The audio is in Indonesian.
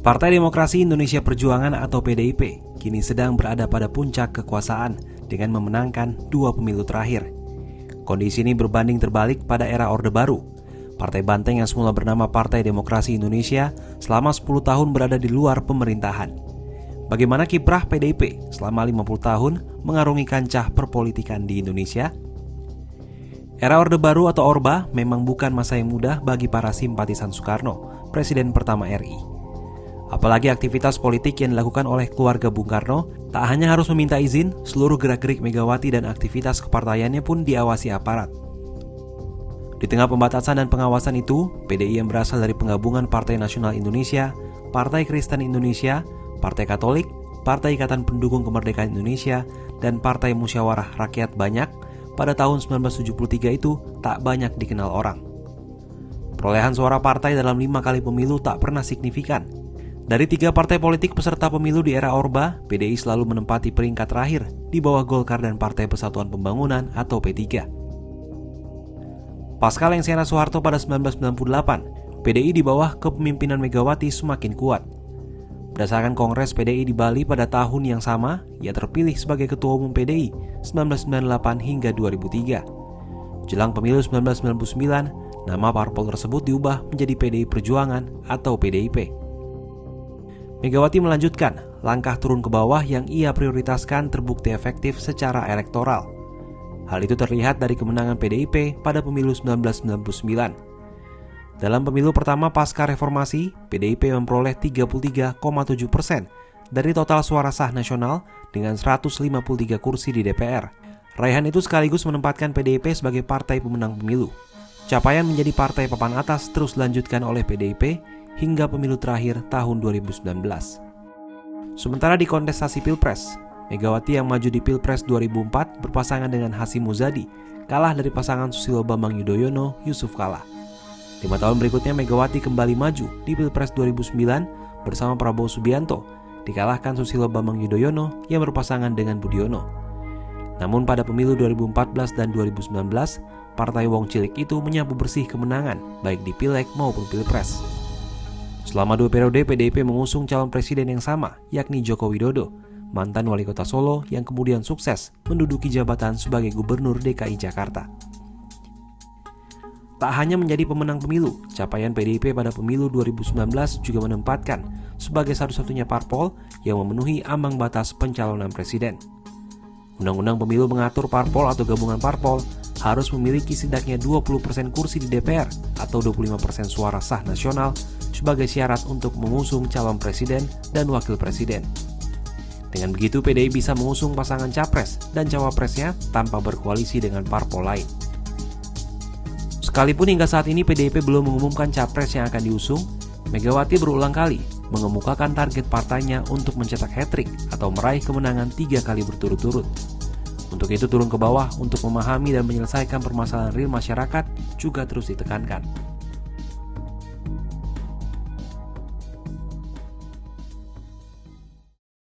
Partai Demokrasi Indonesia Perjuangan atau PDIP kini sedang berada pada puncak kekuasaan dengan memenangkan 2 pemilu terakhir. Kondisi ini berbanding terbalik pada era Orde Baru. Partai Banteng yang semula bernama Partai Demokrasi Indonesia selama 10 tahun berada di luar pemerintahan. Bagaimana kiprah PDIP selama 50 tahun mengarungi kancah perpolitikan di Indonesia? Era Orde Baru atau Orba memang bukan masa yang mudah bagi para simpatisan Soekarno, Presiden pertama RI. Apalagi aktivitas politik yang dilakukan oleh keluarga Bung Karno tak hanya harus meminta izin, seluruh gerak-gerik Megawati dan aktivitas kepartaiannya pun diawasi aparat. Di tengah pembatasan dan pengawasan itu, PDI yang berasal dari penggabungan Partai Nasional Indonesia, Partai Kristen Indonesia, Partai Katolik, Partai Ikatan Pendukung Kemerdekaan Indonesia, dan Partai Musyawarah Rakyat Banyak pada tahun 1973 itu tak banyak dikenal orang. Perolehan suara partai dalam 5 kali pemilu tak pernah signifikan. Dari 3 partai politik peserta pemilu di era Orba, PDI selalu menempati peringkat terakhir di bawah Golkar dan Partai Persatuan Pembangunan atau P3. Pasca lengsernya Soeharto pada 1998, PDI di bawah kepemimpinan Megawati semakin kuat. Berdasarkan Kongres PDI di Bali pada tahun yang sama, ia terpilih sebagai Ketua Umum PDI 1998 hingga 2003. Jelang pemilu 1999, nama parpol tersebut diubah menjadi PDI Perjuangan atau PDIP. Megawati melanjutkan, langkah turun ke bawah yang ia prioritaskan terbukti efektif secara elektoral. Hal itu terlihat dari kemenangan PDIP pada pemilu 1999. Dalam pemilu pertama pasca reformasi, PDIP memperoleh 33,7% dari total suara sah nasional dengan 153 kursi di DPR. Raihan itu sekaligus menempatkan PDIP sebagai partai pemenang pemilu. Capaian menjadi partai papan atas terus dilanjutkan oleh PDIP hingga pemilu terakhir tahun 2019. Sementara di kontestasi Pilpres, Megawati yang maju di Pilpres 2004 berpasangan dengan Hasyim Muzadi, kalah dari pasangan Susilo Bambang Yudhoyono, Yusuf Kala. 5 tahun berikutnya Megawati kembali maju di Pilpres 2009 bersama Prabowo Subianto, dikalahkan Susilo Bambang Yudhoyono yang berpasangan dengan Budiono. Namun pada pemilu 2014 dan 2019, Partai Wong Cilik itu menyapu bersih kemenangan baik di Pileg maupun Pilpres. Selama 2 periode PDIP mengusung calon presiden yang sama, yakni Joko Widodo, mantan wali kota Solo yang kemudian sukses menduduki jabatan sebagai Gubernur DKI Jakarta. Tak hanya menjadi pemenang pemilu, capaian PDIP pada pemilu 2019 juga menempatkan sebagai satu-satunya parpol yang memenuhi ambang batas pencalonan presiden. Undang-undang pemilu mengatur parpol atau gabungan parpol harus memiliki setidaknya 20% kursi di DPR atau 25% suara sah nasional sebagai syarat untuk mengusung calon presiden dan wakil presiden. Dengan begitu PDI bisa mengusung pasangan capres dan cawapresnya tanpa berkoalisi dengan parpol lain. Sekalipun hingga saat ini PDIP belum mengumumkan capres yang akan diusung, Megawati berulang kali mengemukakan target partainya untuk mencetak hat-trick atau meraih kemenangan 3 kali berturut-turut. Untuk itu turun ke bawah untuk memahami dan menyelesaikan permasalahan real masyarakat juga terus ditekankan.